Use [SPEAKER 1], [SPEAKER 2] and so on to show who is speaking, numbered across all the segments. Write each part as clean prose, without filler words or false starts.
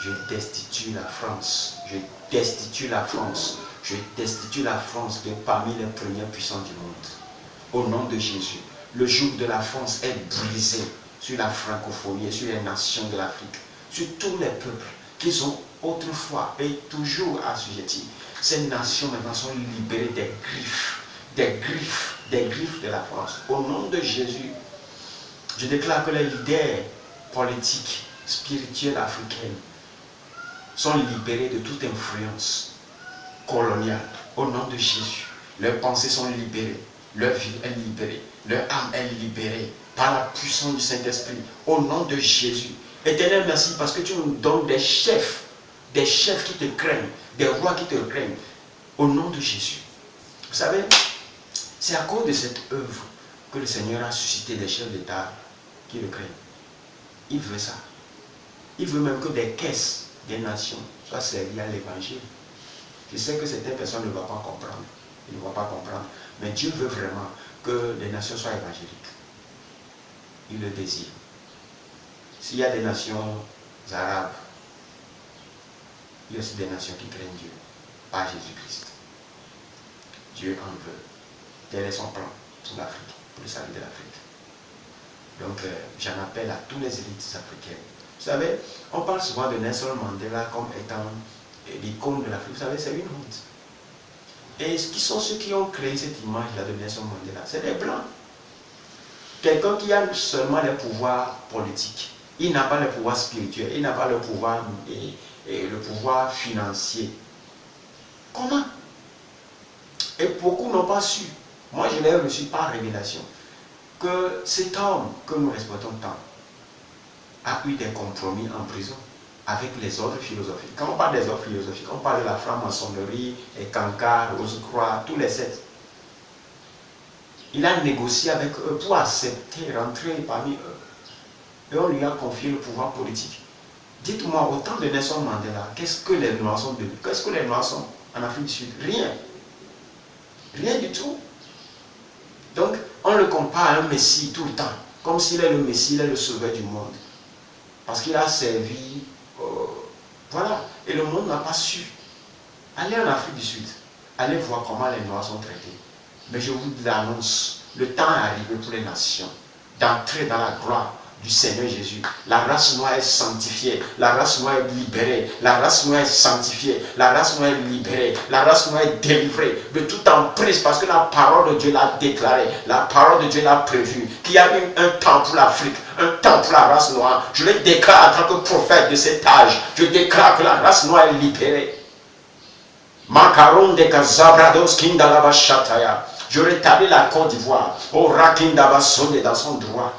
[SPEAKER 1] Je destitue la France. Je destitue la France. Je destitue la France de parmi les premières puissances du monde. Au nom de Jésus. Le joug de la France est brisé sur la francophonie et sur les nations de l'Afrique. Sur tous les peuples qui sont autrefois et toujours assujettis. Ces nations maintenant sont libérées des griffes de la France. Au nom de Jésus, je déclare que les leaders politiques, spirituels africains sont libérés de toute influence coloniale. Au nom de Jésus, leurs pensées sont libérées, leur vie est libérée, leur âme est libérée par la puissance du Saint-Esprit. Au nom de Jésus. Éternel, merci parce que tu nous donnes des chefs qui te craignent, des rois qui te craignent. Au nom de Jésus. Vous savez, c'est à cause de cette œuvre que le Seigneur a suscité des chefs d'État qui le craignent. Il veut ça. Il veut même que des caisses des nations soient servies à l'évangile. Je sais que certaines personnes ne vont pas comprendre. Ils ne vont pas comprendre. Mais Dieu veut vraiment que les nations soient évangéliques. Il le désire. S'il y a des nations arabes, il y a aussi des nations qui craignent Dieu, pas Jésus-Christ. Dieu en veut. Tel est son plan pour l'Afrique, pour le salut de l'Afrique. Donc, j'en appelle à tous les élites africaines. Vous savez, on parle souvent de Nelson Mandela comme étant l'icône de l'Afrique. Vous savez, c'est une honte. Et qui sont ceux qui ont créé cette image-là de Nelson Mandela? C'est les Blancs. Quelqu'un qui a seulement les pouvoirs politiques. Il n'a pas le pouvoir spirituel, il n'a pas le pouvoir, le pouvoir financier. Comment? Et beaucoup n'ont pas su. Moi, je l'ai reçu par révélation. Que cet homme que nous respectons tant a eu des compromis en prison avec les ordres philosophiques. Quand on parle des ordres philosophiques, on parle de la franc-maçonnerie, les cancars, Rose-Croix, tous les sept. Il a négocié avec eux pour accepter, rentrer parmi eux. Et on lui a confié le pouvoir politique. Dites-moi, au temps de Nelson Mandela, qu'est-ce que les Noirs sont devenus? Qu'est-ce que les Noirs sont en Afrique du Sud? Rien. Rien du tout. Donc, on le compare à un Messie tout le temps. Comme s'il est le Messie, il est le sauveur du monde. Parce qu'il a servi... voilà. Et le monde n'a pas su. Allez en Afrique du Sud. Allez voir comment les Noirs sont traités. Mais je vous l'annonce, le temps est arrivé pour les nations d'entrer dans la gloire du Seigneur Jésus. La race noire est sanctifiée, la race noire est libérée, la race noire est sanctifiée, la race noire est libérée, la race noire est délivrée de toute emprise parce que la parole de Dieu l'a déclaré, la parole de Dieu l'a prévu, qu'il y a eu un temps pour l'Afrique, un temps pour la race noire. Je le déclare en tant que prophète de cet âge, je déclare que la race noire est libérée. Macaron de Kazabrados Kindalaba Shataya. Je rétablis la Côte d'Ivoire, au Rakindaba Sonde dans son droit.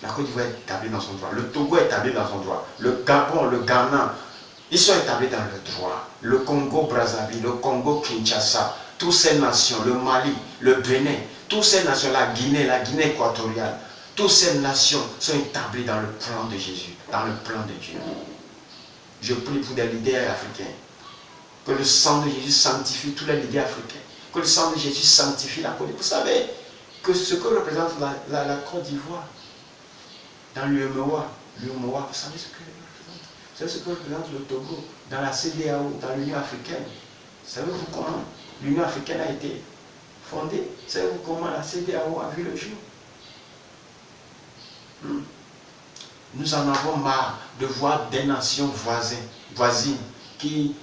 [SPEAKER 1] La Côte d'Ivoire est établie dans son droit. Le Togo est établi dans son droit. Le Gabon, le Ghana, ils sont établis dans le droit. Le Congo-Brazzaville, le Congo-Kinshasa, toutes ces nations, le Mali, le Bénin, toutes ces nations, la Guinée équatoriale, toutes ces nations sont établies dans le plan de Jésus, dans le plan de Dieu. Je prie pour des leaders africains. Que le sang de Jésus sanctifie tous les leaders africains. Que le sang de Jésus sanctifie la Côte d'Ivoire. Vous savez que ce que représente la Côte d'Ivoire, dans l'UMOA, vous savez ce que représente? Vous savez ce que représente le Togo, dans la CEDEAO, dans l'Union africaine? Savez-vous comment l'Union africaine a été fondée? Savez-vous comment la CEDEAO a vu le jour? Nous en avons marre de voir des nations voisines qui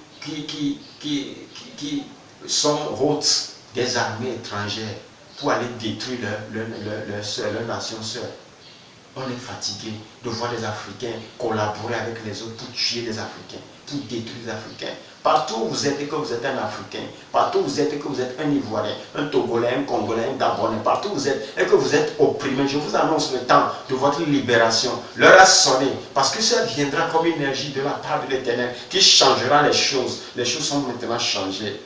[SPEAKER 1] sont hôtes des armées étrangères pour aller détruire leur nation sœur. On est fatigué de voir les Africains collaborer avec les autres pour tuer les Africains, pour détruire les Africains. Partout où vous êtes et que vous êtes un Africain, partout où vous êtes et que vous êtes un Ivoirien, un Togolais, un Congolais, un Gabonais, partout où vous êtes et que vous êtes opprimé, je vous annonce le temps de votre libération. L'heure a sonné parce que ça viendra comme une énergie de la part de l'Éternel qui changera les choses. Les choses sont maintenant changées.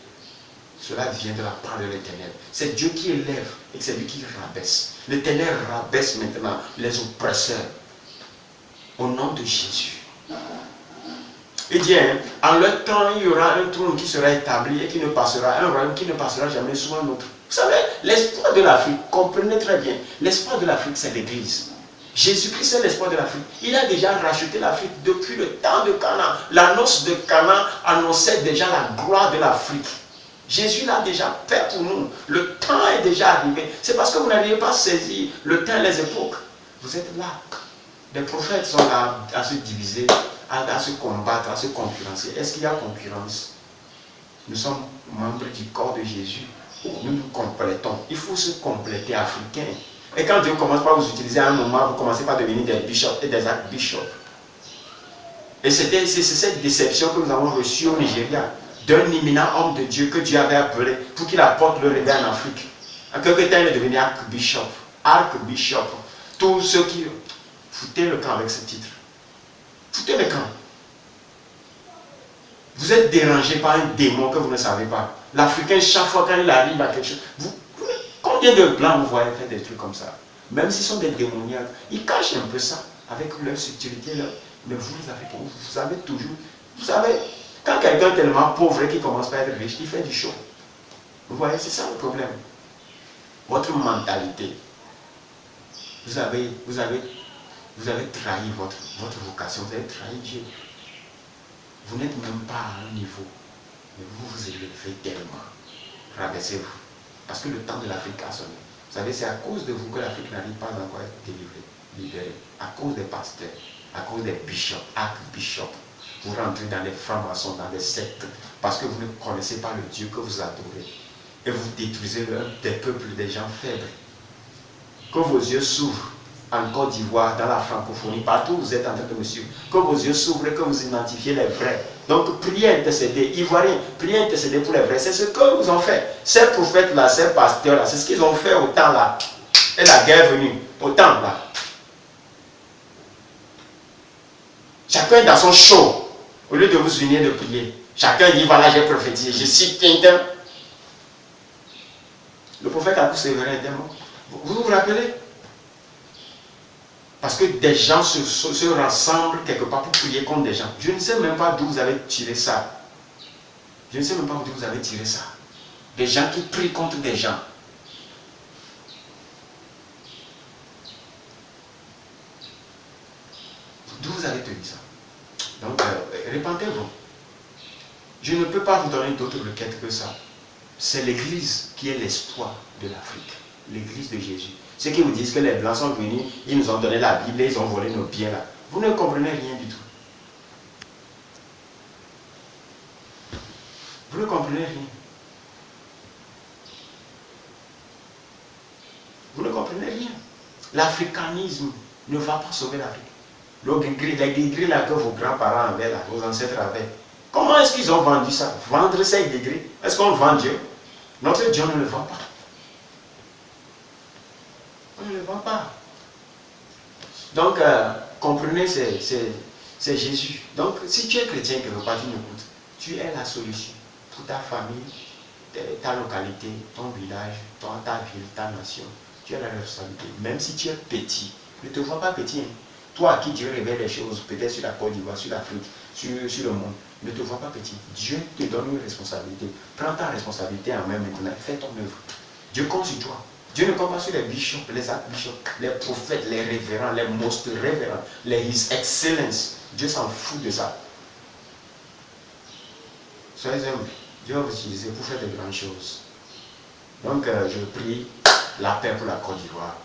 [SPEAKER 1] Cela vient de la part de l'Éternel. C'est Dieu qui élève et c'est lui qui rabaisse. L'Éternel rabaisse maintenant les oppresseurs. Au nom de Jésus. Il dit, en leur temps, il y aura un trône qui sera établi et qui ne passera, un royaume qui ne passera jamais sous un autre. Vous savez, l'espoir de l'Afrique, comprenez très bien, l'espoir de l'Afrique, c'est l'Église. Jésus-Christ est l'espoir de l'Afrique. Il a déjà racheté l'Afrique depuis le temps de Canaan. La noce de Canaan annonçait déjà la gloire de l'Afrique. Jésus l'a déjà fait pour nous. Le temps est déjà arrivé. C'est parce que vous n'arrivez pas à saisir le temps et les époques. Vous êtes là. Les prophètes sont là à se diviser, à se combattre, à se concurrencer. Est-ce qu'il y a concurrence? Nous sommes membres du corps de Jésus. Nous nous complétons. Il faut se compléter africain. Et quand Dieu commence par vous utiliser à un moment, vous commencez par devenir des bishops et des archbishops. Et c'est cette déception que nous avons reçue au Nigeria, d'un éminent homme de Dieu que Dieu avait appelé pour qu'il apporte le réveil en Afrique. En quelque temps, il est devenu archbishop. Archbishop. Tous ceux qui... Foutez le camp avec ce titre. Foutez le camp. Vous êtes dérangé par un démon que vous ne savez pas. L'Africain, chaque fois quand il arrive à quelque chose, combien de blancs vous voyez faire des trucs comme ça? Même s'ils sont des démoniaques, ils cachent un peu ça avec leur subtilité. Mais vous, les Africains, vous savez toujours. Vous savez, quand quelqu'un est tellement pauvre et qui commence par être riche, il fait du show. Vous voyez, c'est ça le problème. Votre mentalité. Vous avez trahi votre vocation, vous avez trahi Dieu. Vous n'êtes même pas à un niveau, mais vous vous élevez tellement. Rabaissez-vous. Parce que le temps de l'Afrique a sonné. Vous savez, c'est à cause de vous que l'Afrique n'arrive pas encore à être délivrée, libérée. À cause des pasteurs, à cause des bishops, archbishops. Vous rentrez dans les francs-maçons, dans des sectes, parce que vous ne connaissez pas le Dieu que vous adorez. Et vous détruisez des peuples, des gens faibles. Que vos yeux s'ouvrent en Côte d'Ivoire, dans la francophonie, partout où vous êtes en train de me suivre. Que vos yeux s'ouvrent et que vous identifiez les vrais. Donc, priez, intercéder, Ivoiriens, priez, intercéder pour les vrais. C'est ce que vous ont fait. Ces prophètes-là, ces pasteurs-là, c'est ce qu'ils ont fait au temps là. Et la guerre est venue, au temps là. Chacun dans son show, au lieu de vous unir de prier. Chacun dit, voilà, j'ai prophétisé. Je cite Tintin. Le prophète a poussé vers un démon. Vous vous rappelez? Parce que des gens se rassemblent quelque part pour prier contre des gens. Je ne sais même pas d'où vous avez tiré ça. Je ne sais même pas d'où vous avez tiré ça. Des gens qui prient contre des gens. D'où vous avez tenu ça? Donc, répentez-vous. Je ne peux pas vous donner d'autres requêtes que ça. C'est l'Église qui est l'espoir de l'Afrique. L'Église de Jésus. Ceux qui vous disent que les Blancs sont venus, ils nous ont donné la Bible et ils ont volé nos biens là. Vous ne comprenez rien du tout. Vous ne comprenez rien. Vous ne comprenez rien. L'africanisme ne va pas sauver l'Afrique. Les gris là que vos grands-parents avaient là, vos ancêtres avaient. Comment est-ce qu'ils ont vendu ça? Vendre ces gris? Est-ce qu'on vend Dieu? Notre Dieu ne le vend pas. On ne le vend pas. Donc, comprenez, c'est Jésus. Donc, si tu es chrétien quelque part, tu m'écoutes, tu es la solution pour ta famille, ta localité, ton village, ta ville, ta nation. Tu as la responsabilité. Même si tu es petit, ne te vois pas petit. Hein. Toi à qui Dieu révèle les choses, peut-être sur la Côte d'Ivoire, sur l'Afrique, sur le monde, ne te vois pas petit. Dieu te donne une responsabilité. Prends ta responsabilité en main maintenant. Fais ton œuvre. Dieu compte sur toi. Dieu ne compte pas sur les bishops, les archbishops, les prophètes, les révérends, les most révérends, les His Excellence. Dieu s'en fout de ça. Soyez humbles. Dieu va vous utiliser pour faire de grandes choses. Donc, je prie la paix pour la Côte d'Ivoire.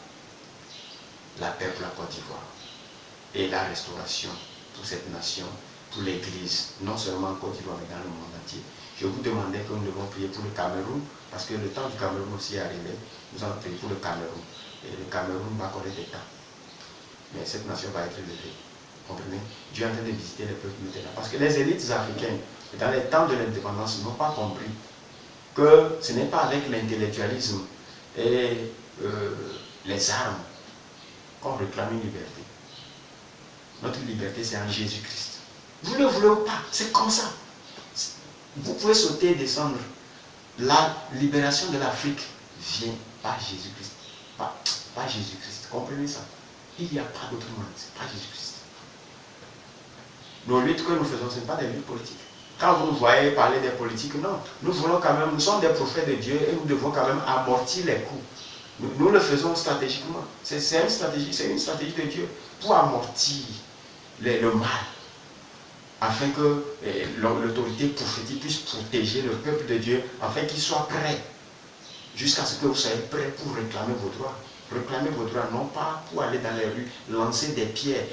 [SPEAKER 1] La paix pour la Côte d'Ivoire. Et la restauration pour cette nation, pour l'Église, non seulement en Côte d'Ivoire, mais dans le monde entier. Je vous demandais que nous devons prier pour le Cameroun, parce que le temps du Cameroun aussi est arrivé. Nous allons prier pour le Cameroun. Et le Cameroun va connaître des temps. Mais cette nation va être élevée. Comprenez? Dieu est en train de visiter les peuples maintenant. Parce que les élites africaines, dans les temps de l'indépendance, n'ont pas compris que ce n'est pas avec l'intellectualisme et les armes qu'on réclame une liberté. Notre liberté, c'est en Jésus-Christ. Vous ne voulez pas, c'est comme ça. Vous pouvez sauter et descendre. La libération de l'Afrique vient par Jésus-Christ. Pas Jésus-Christ. Comprenez ça? Il n'y a pas d'autre monde. C'est pas Jésus-Christ. Nos luttes que nous faisons, ce n'est pas des luttes politiques. Quand vous nous voyez parler des politiques, non. Nous voulons quand même, nous sommes des prophètes de Dieu et nous devons quand même amortir les coups. Nous le faisons stratégiquement. C'est une stratégie de Dieu pour amortir le mal, afin que l'autorité prophétique puisse protéger le peuple de Dieu, afin qu'il soit prêt, jusqu'à ce que vous soyez prêts pour réclamer vos droits. Réclamer vos droits, non pas pour aller dans les rues, lancer des pierres,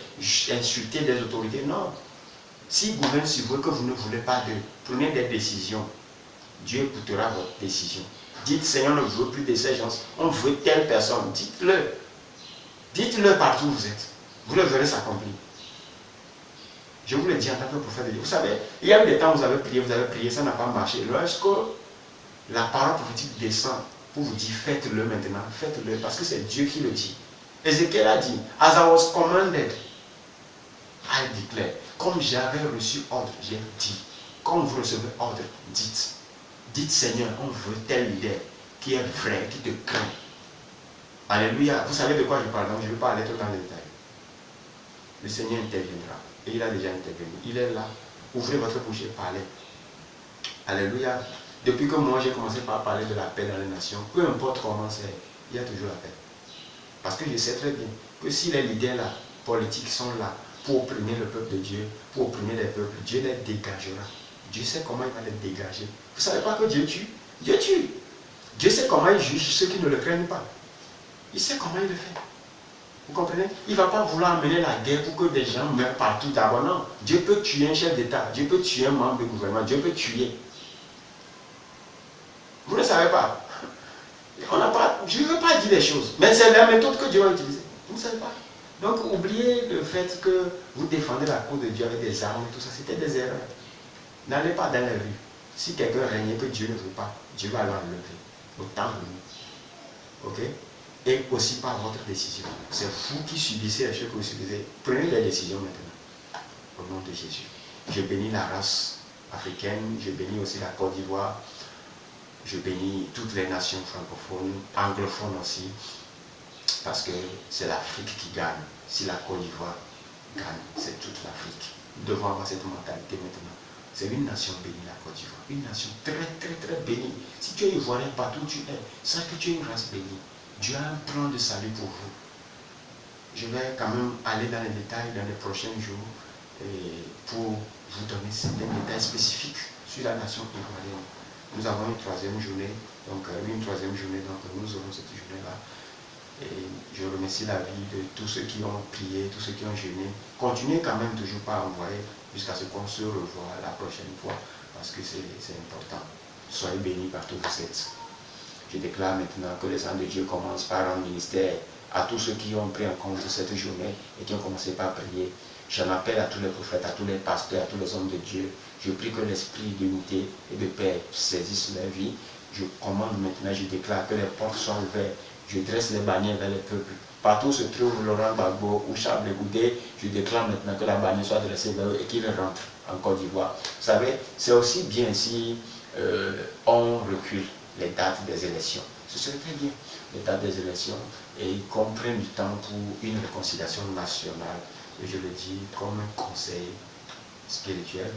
[SPEAKER 1] insulter des autorités, non. S'il gouverne sur vous que vous ne voulez pas d'eux, prenez des décisions. Dieu écoutera votre décision. Dites, Seigneur, on ne veut plus de ces gens, on veut telle personne. Dites-le. Dites-le partout où vous êtes. Vous le verrez s'accomplir. Je vous le dis en tant que prophète de Dieu. Vous savez, il y a eu des temps où vous avez prié, ça n'a pas marché. Lorsque la parole prophétique descend pour vous dire, faites-le maintenant, faites-le, parce que c'est Dieu qui le dit. Ézéchiel a dit, as I was commanded, I declare. Comme j'avais reçu ordre, j'ai dit. Comme vous recevez ordre, dites. Dites, Seigneur, on veut tel leader qui est vrai, qui te craint. Alléluia. Vous savez de quoi je parle, donc je ne vais pas aller trop dans les détails. Le Seigneur interviendra. Et il a déjà intervenu. Il est là. Ouvrez votre bouche et parlez. Alléluia. Depuis que moi j'ai commencé par parler de la paix dans les nations, peu importe comment c'est, il y a toujours la paix. Parce que je sais très bien que si les leaders là, politiques sont là pour opprimer le peuple de Dieu, pour opprimer les peuples, Dieu les dégagera. Dieu sait comment il va les dégager. Vous ne savez pas que Dieu tue? Dieu tue. Dieu sait comment il juge ceux qui ne le craignent pas. Il sait comment il le fait. Vous comprenez? Il ne va pas vouloir amener la guerre pour que des gens meurent partout d'abord. Non. Dieu peut tuer un chef d'État. Dieu peut tuer un membre du gouvernement. Dieu peut tuer. Vous ne savez pas. Je ne veux pas dire les choses. Mais c'est la méthode que Dieu a utilisée. Vous ne savez pas. Donc, oubliez le fait que vous défendez la cause de Dieu avec des armes et tout ça. C'était des erreurs. N'allez pas dans les rues. Si quelqu'un régnait que Dieu ne veut pas, Dieu va l'enlever. Autant de nous. Ok? Et aussi par votre décision. C'est vous qui subissez les choses que vous subissez. Prenez les décisions maintenant. Au nom de Jésus. Je bénis la race africaine. Je bénis aussi la Côte d'Ivoire. Je bénis toutes les nations francophones, anglophones aussi. Parce que c'est l'Afrique qui gagne. Si la Côte d'Ivoire gagne, c'est toute l'Afrique. Nous devons avoir cette mentalité maintenant. C'est une nation bénie, la Côte d'Ivoire. Une nation très, très, très bénie. Si tu es ivoirien partout où tu es, sache que tu es une race bénie. Dieu a un plan de salut pour vous. Je vais quand même aller dans les détails dans les prochains jours pour vous donner certains détails spécifiques sur la nation ivoirienne. Nous avons une troisième journée, donc nous aurons cette journée-là. Et je remercie la vie de tous ceux qui ont prié, tous ceux qui ont jeûné. Continuez quand même toujours pas à envoyer jusqu'à ce qu'on se revoie la prochaine fois, parce que c'est important. Soyez bénis partout où vous êtes. Je déclare maintenant que les anges de Dieu commencent par un ministère à tous ceux qui ont pris en compte cette journée et qui ont commencé par prier. J'en appelle à tous les prophètes, à tous les pasteurs, à tous les hommes de Dieu. Je prie que l'esprit d'unité et de paix saisisse leur vie. Je commande maintenant, je déclare que les portes soient ouvertes. Je dresse les bannières vers les peuples. Partout où se trouve Laurent Gbagbo ou Charles Goudé, je déclare maintenant que la bannière soit dressée vers eux et qu'ils rentrent en Côte d'Ivoire. Vous savez, c'est aussi bien si on recule les dates des élections. Ce serait très bien, les dates des élections, et qu'on prenne du temps pour une réconciliation nationale. Et je le dis comme un conseil spirituel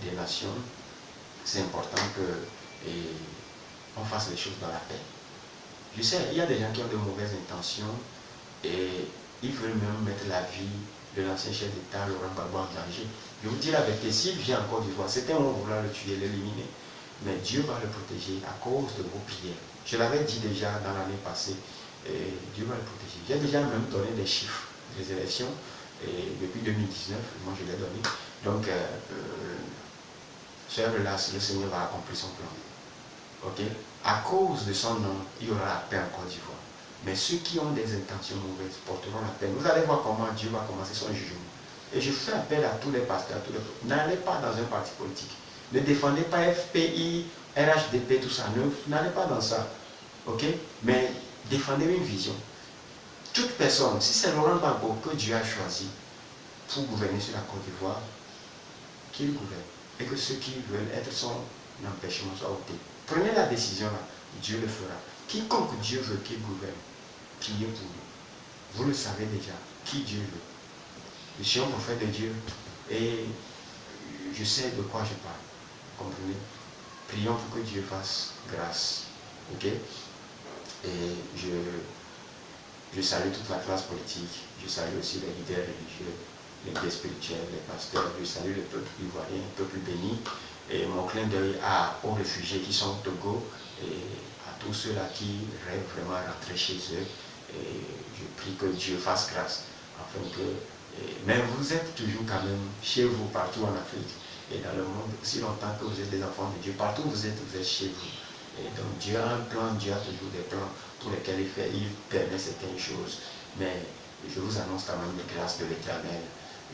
[SPEAKER 1] des nations. C'est important que on fasse les choses dans la paix. Je sais, il y a des gens qui ont de mauvaises intentions et ils veulent même mettre la vie de l'ancien chef d'État, Laurent Gbagbo, en danger. Je vous dis la vérité, s'il vient en Côte d'Ivoire, certains vont vouloir le tuer, l'éliminer. Mais Dieu va le protéger à cause de vos prières. Je l'avais dit déjà dans l'année passée, et Dieu va le protéger. J'ai déjà même donné des chiffres des élections, et depuis 2019, moi je l'ai donné. Donc, soyez là, le Seigneur va accomplir son plan. Ok? À cause de son nom, il y aura la paix en Côte d'Ivoire. Mais ceux qui ont des intentions mauvaises porteront la paix. Vous allez voir comment Dieu va commencer son jugement. Et je fais appel à tous les pasteurs, à tous les... N'allez pas dans un parti politique. Ne défendez pas FPI, RHDP, tout ça. N'allez pas dans ça. Ok? Mais défendez une vision. Toute personne, si c'est Laurent Gbagbo que Dieu a choisi pour gouverner sur la Côte d'Ivoire, qu'il gouverne. Et que ceux qui veulent être son empêchement soient ôtés. Prenez la décision là, Dieu le fera. Quiconque Dieu veut qu'il gouverne, priez pour nous. Vous le savez déjà, qui Dieu veut. Je suis un prophète de Dieu et je sais de quoi je parle. Comprenez? Prions pour que Dieu fasse grâce. Ok? Et je salue toute la classe politique, je salue aussi les leaders religieux, les guides spirituels, les pasteurs, je salue le peuple ivoirien, le peuple béni. Et mon clin d'œil aux réfugiés qui sont au Togo et à tous ceux-là qui rêvent vraiment à rentrer chez eux. Et je prie que Dieu fasse grâce afin que... mais vous êtes toujours quand même chez vous, partout en Afrique et dans le monde, aussi longtemps que vous êtes des enfants de Dieu, partout où vous êtes chez vous. Et donc Dieu a un plan, Dieu a toujours des plans pour lesquels il permet certaines choses. Mais je vous annonce quand même les grâces de l'Éternel.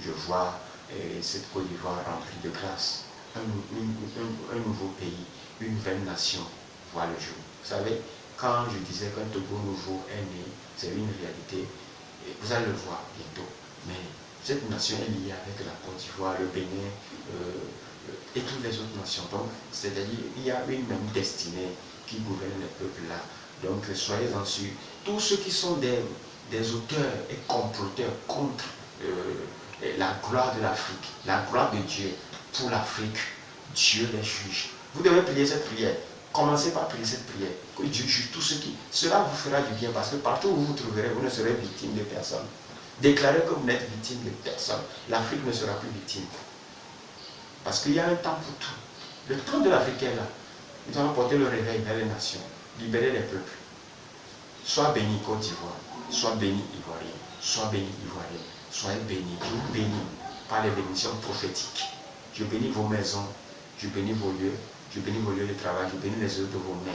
[SPEAKER 1] Je vois cette Côte d'Ivoire remplie de grâce. Un nouveau pays, une nouvelle nation voit le jour. Vous savez, quand je disais qu'un Togo nouveau est né, c'est une réalité. Et vous allez le voir bientôt. Mais cette nation est liée avec la Côte d'Ivoire, le Bénin et toutes les autres nations. Donc, c'est-à-dire il y a une même destinée qui gouverne les peuples là. Donc, soyez-en sûrs. Tous ceux qui sont des auteurs et comploteurs contre la gloire de l'Afrique, la gloire de Dieu pour l'Afrique, Dieu les juge. Vous devez prier cette prière. Commencez par prier cette prière. Que Dieu juge tout ce qui... Cela vous fera du bien parce que partout où vous vous trouverez, vous ne serez victime de personne. Déclarez que vous n'êtes victime de personne. L'Afrique ne sera plus victime. Parce qu'il y a un temps pour tout. Le temps de l'Afrique est là. Nous allons porter le réveil vers les nations. Libérer les peuples. Sois béni Côte d'Ivoire. Sois béni Ivoirien. Sois béni Ivoirien. Soyez bénis. Je vous bénis par les bénédictions prophétiques. Je bénis vos maisons. Je bénis vos lieux. Je bénis vos lieux de travail. Je bénis les œuvres de vos mains.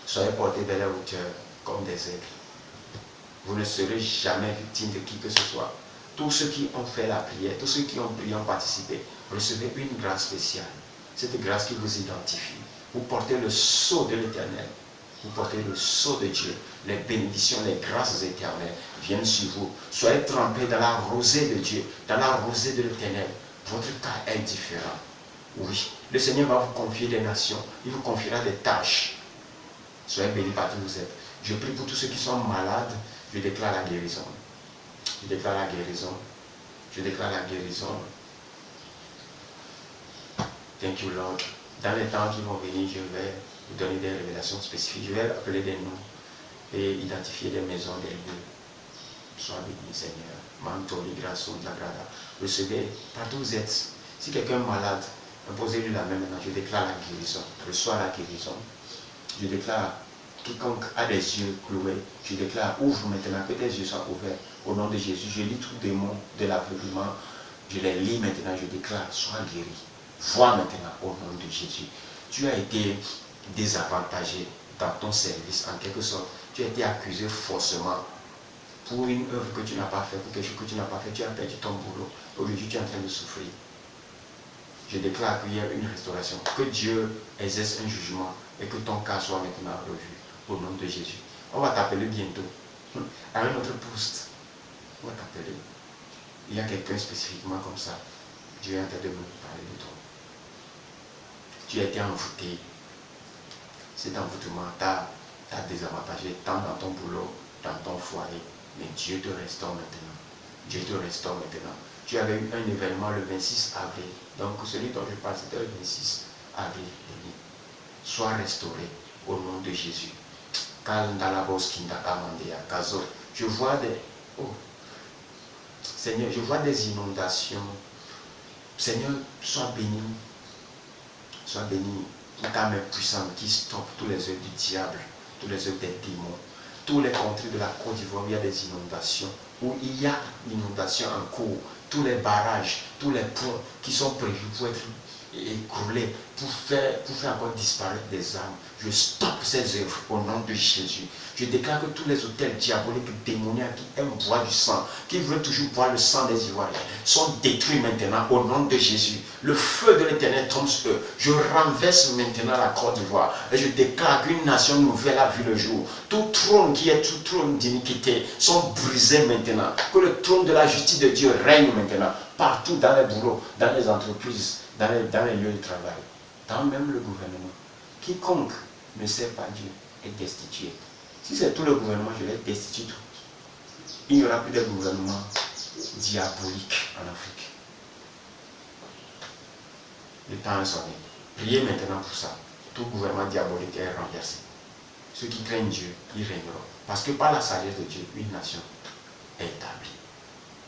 [SPEAKER 1] Soyez portés vers la hauteur comme des aigles. Vous ne serez jamais victime de qui que ce soit. Tous ceux qui ont fait la prière, tous ceux qui ont prié, ont participé, recevez une grâce spéciale. Cette grâce qui vous identifie. Vous portez le sceau de l'Éternel. Vous portez le sceau de Dieu. Les bénédictions, les grâces éternelles viennent sur vous. Soyez trempés dans la rosée de Dieu, dans la rosée de l'Éternel. Votre cas est différent. Oui, le Seigneur va vous confier des nations. Il vous confiera des tâches. Soyez bénis partout où vous êtes. Je prie pour tous ceux qui sont malades. Je déclare la guérison. Je déclare la guérison. Je déclare la guérison. Thank you, Lord. Dans les temps qui vont venir, je vais vous donner des révélations spécifiques. Je vais appeler des noms et identifier des maisons, des lieux. Sois béni, Seigneur. Mantoli, grâce, la grada. Recevez, partout où vous êtes. Si quelqu'un est malade, imposez-lui la main maintenant. Je déclare la guérison. Reçois la guérison. Je déclare, quiconque a des yeux cloués, je déclare, ouvre maintenant, que tes yeux soient ouverts. Au nom de Jésus, je lis tout démon de l'aveuglement. Je les lis maintenant, je déclare, sois guéri. Vois maintenant au nom de Jésus. Tu as été désavantagé dans ton service, en quelque sorte. Tu as été accusé faussement pour une œuvre que tu n'as pas fait, pour quelque chose que tu n'as pas fait. Tu as perdu ton boulot. Aujourd'hui, tu es en train de souffrir. Je déclare qu'il y a une restauration. Que Dieu exerce un jugement et que ton cas soit maintenant revu. Au nom de Jésus. On va t'appeler bientôt. À un autre poste. On va t'appeler. Il y a quelqu'un spécifiquement comme ça. Dieu est en train de me parler de toi. Tu as été envoûté. Cet envoûtement t'a désavantagé tant dans ton boulot, dans ton foyer. Mais Dieu te restaure maintenant. Dieu te restaure maintenant. Tu avais eu un événement le 26 avril. Donc celui dont je parle, c'était le 26 avril dernier. Sois restauré au nom de Jésus. Je vois des... Oh, Seigneur, je vois des inondations. Seigneur, sois béni. Sois béni. Ta main puissante qui stoppe tous les œuvres du diable, tous les œuvres des démons. Tous les contrées de la Côte d'Ivoire, il y a des inondations. Où il y a inondation en cours. Tous les barrages, tous les ponts qui sont prévus pour être écroulés, pour faire encore disparaître des âmes. Je stoppe ces œuvres au nom de Jésus. Je déclare que tous les hôtels diaboliques, démoniaques qui aiment boire du sang, qui veulent toujours boire le sang des Ivoiriens, sont détruits maintenant au nom de Jésus. Le feu de l'Éternel tombe sur eux. Je renverse maintenant la Côte d'Ivoire et je déclare qu'une nation nouvelle a vu le jour. Tout trône qui est tout trône d'iniquité sont brisés maintenant. Que le trône de la justice de Dieu règne maintenant, partout dans les boulots, dans les entreprises, dans les lieux de travail, dans même le gouvernement. Quiconque ne sait pas Dieu est destitué. Si c'est tout le gouvernement, je vais destituer tout. Il n'y aura plus de gouvernement diabolique en Afrique. Le temps est sonné. Priez maintenant pour ça. tout gouvernement diabolique est renversé. Ceux qui craignent Dieu, ils régneront. Parce que par la sagesse de Dieu, une nation est établie.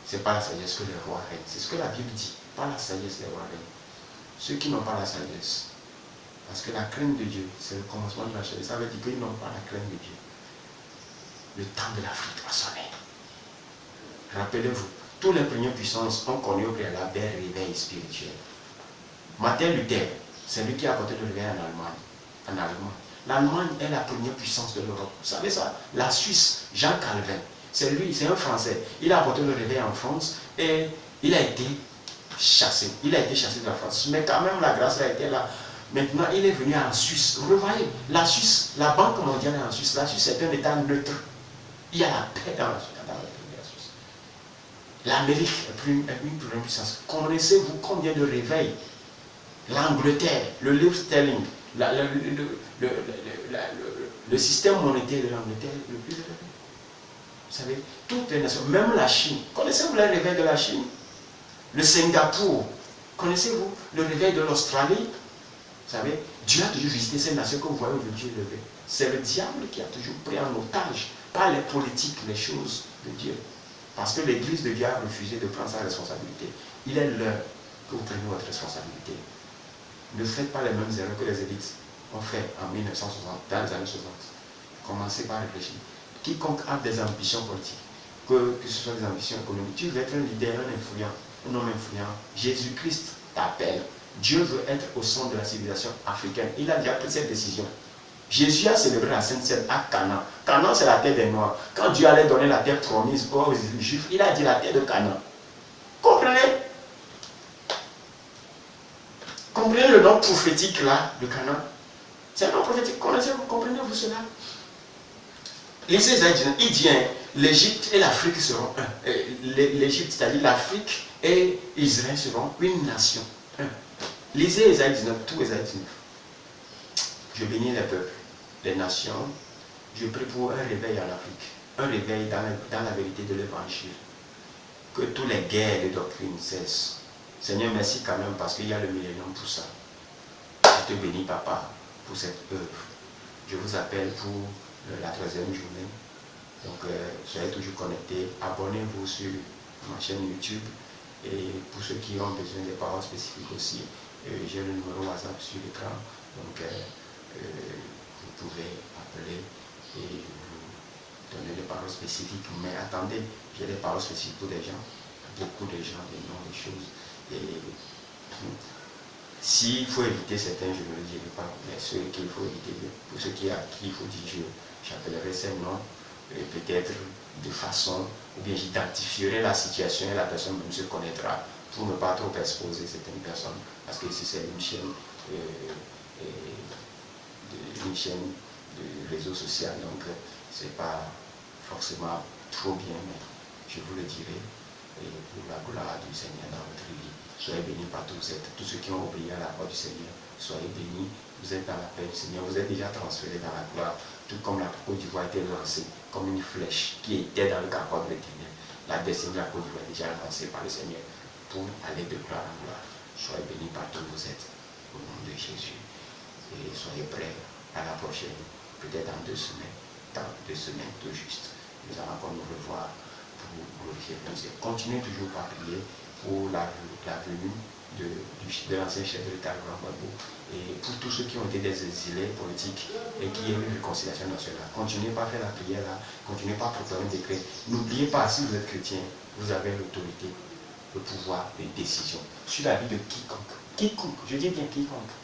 [SPEAKER 1] C'est par la sagesse que les rois règnent. C'est ce que la Bible dit. Par la sagesse, les rois règnent. Ceux qui n'ont pas la sagesse, parce que la crainte de Dieu, c'est le commencement de la sagesse. Ça veut dire qu'ils n'ont pas la crainte de Dieu. Le temps de l'Afrique va sonner. Rappelez-vous, tous les premières puissances ont connu au préalable des réveils spirituels. Martin Luther, c'est lui qui a apporté le réveil en Allemagne. L'Allemagne est la première puissance de l'Europe. Vous savez ça? La Suisse, Jean Calvin, c'est lui, c'est un Français. Il a apporté le réveil en France et il a été chassé. Il a été chassé de la France. Mais quand même, la grâce a été là. Maintenant, il est venu en Suisse. Vous voyez, la Suisse, la Banque mondiale est en Suisse. La Suisse est un État neutre. Il y a la paix dans la Suisse. L'Amérique est une première puissance. Connaissez-vous combien de réveils? L'Angleterre, le livre sterling, le système monétaire de l'Angleterre est le plus élevé. Vous savez, toutes les nations, même la Chine. Connaissez-vous le réveil de la Chine? Le Singapour. Connaissez-vous le réveil de l'Australie? Vous savez, Dieu a toujours visité ces nations que vous voyez aujourd'hui élevées. C'est le diable qui a toujours pris en otage, pas les politiques, les choses de Dieu. Parce que l'Église de Dieu a refusé de prendre sa responsabilité. Il est l'heure que vous preniez votre responsabilité. Ne faites pas les mêmes erreurs que les élites ont fait en 1960, dans les années 60. Commencez par réfléchir. Quiconque a des ambitions politiques, que ce soit des ambitions économiques, tu veux être un leader, un homme influent, Jésus-Christ t'appelle. Dieu veut être au centre de la civilisation africaine. Il a déjà pris cette décision. Jésus a célébré la Sainte Seine à Canaan. Canaan, c'est la terre des Noirs. Quand Dieu allait donner la terre promise aux Juifs, il a dit la terre de Canaan. Comprenez? Comprenez le nom prophétique là, de Canaan? C'est un nom prophétique. Connaissez-vous, comprenez-vous cela? Lisez Isaïe 19, il dit, l'Égypte et l'Afrique seront un. L'Égypte, c'est-à-dire l'Afrique et Israël seront une nation. Un. Lisez Isaïe 19, tout Isaïe 19. Je bénis les peuples, les nations. Je prie pour un réveil en Afrique, un réveil dans la vérité de l'évangile. Que toutes les guerres de doctrine cessent. Seigneur, merci quand même parce qu'il y a le millénium pour ça. Je te bénis, Papa, pour cette œuvre. Je vous appelle pour la 3e journée. Donc, soyez toujours connectés. Abonnez-vous sur ma chaîne YouTube. Et pour ceux qui ont besoin des paroles spécifiques aussi, j'ai le numéro WhatsApp sur l'écran. Donc, vous pouvez appeler et vous donner des paroles spécifiques. Mais attendez, j'ai des paroles spécifiques pour des gens. Beaucoup de gens, des noms, des choses. Et s'il faut éviter certains, je ne le dirai pas, mais ceux qu'il faut éviter, pour ceux à qui il faut dire, j'appellerai ces noms, et peut-être de façon, ou bien j'identifierai la situation et la personne même se connaîtra pour ne pas trop exposer certaines personnes, parce que ici c'est une chaîne de réseau social, donc c'est pas forcément trop bien, mais je vous le dirai. Et pour la gloire du Seigneur dans votre vie. Soyez bénis par tous ceux qui ont obéi à la voix du Seigneur. Soyez bénis, vous êtes dans la paix du Seigneur, vous êtes déjà transférés dans la gloire, tout comme la Côte d'Ivoire était lancée comme une flèche qui était dans le carrefour de l'Éternel. La destinée de la Côte d'Ivoire est déjà lancée par le Seigneur pour aller de gloire en gloire. Soyez bénis par tous vous êtes au nom de Jésus. Et soyez prêts à la prochaine, peut-être dans 2 semaines, tout juste. Nous allons encore nous revoir. Pour glorifier Dieu. Continuez toujours à prier pour la venue de l'ancien chef de l'État, Laurent Gbagbo, et pour tous ceux qui ont été des exilés politiques et qui ont eu une réconciliation nationale. Continuez pas à faire la prière là, continuez pas à préparer un décret. N'oubliez pas, si vous êtes chrétien, vous avez l'autorité, le pouvoir de décision sur la vie de quiconque. Quiconque, je dis bien quiconque.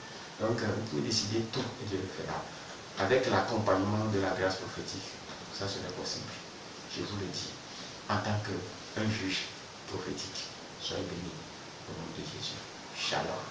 [SPEAKER 1] Donc vous pouvez décider tout et Dieu le fera. Avec l'accompagnement de la grâce prophétique, ça serait possible. Je vous le dis. En tant qu'un juge prophétique. Soyez bénis au nom de Jésus. Shalom.